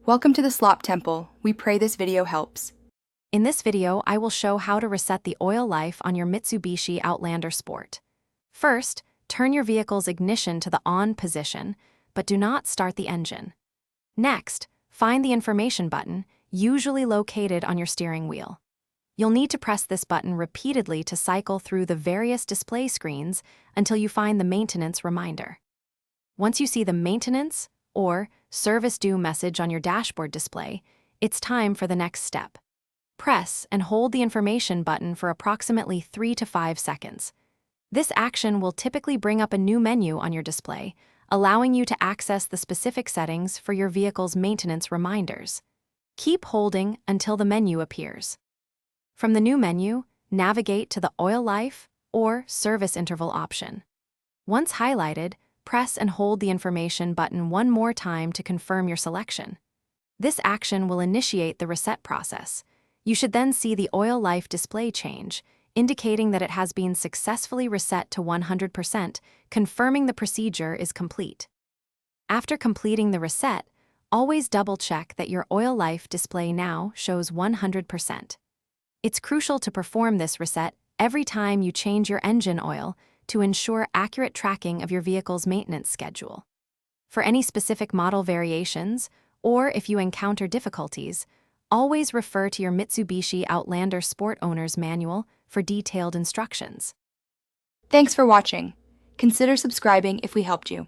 Welcome to the Slop Temple. We pray this video helps. In this video, I will show how to reset the oil life on your Mitsubishi Outlander Sport. First, turn your vehicle's ignition to the on position, but do not start the engine. Next, find the information button, usually located on your steering wheel. You'll need to press this button repeatedly to cycle through the various display screens until you find the maintenance reminder. Once you see the maintenance or service due message on your dashboard display, it's time for the next step. Press and hold the information button for approximately 3 to 5 seconds. This action will typically bring up a new menu on your display, allowing you to access the specific settings for your vehicle's maintenance reminders. Keep holding until the menu appears. From the new menu, navigate to the Oil Life or Service Interval option. Once highlighted, press and hold the information button one more time to confirm your selection. This action will initiate the reset process. You should then see the oil life display change, indicating that it has been successfully reset to 100%, confirming the procedure is complete. After completing the reset, always double-check that your oil life display now shows 100%. It's crucial to perform this reset every time you change your engine oil to ensure accurate tracking of your vehicle's maintenance schedule. For any specific model variations, or if you encounter difficulties, always refer to your Mitsubishi Outlander Sport Owner's Manual for detailed instructions. Thanks for watching. Consider subscribing if we helped you.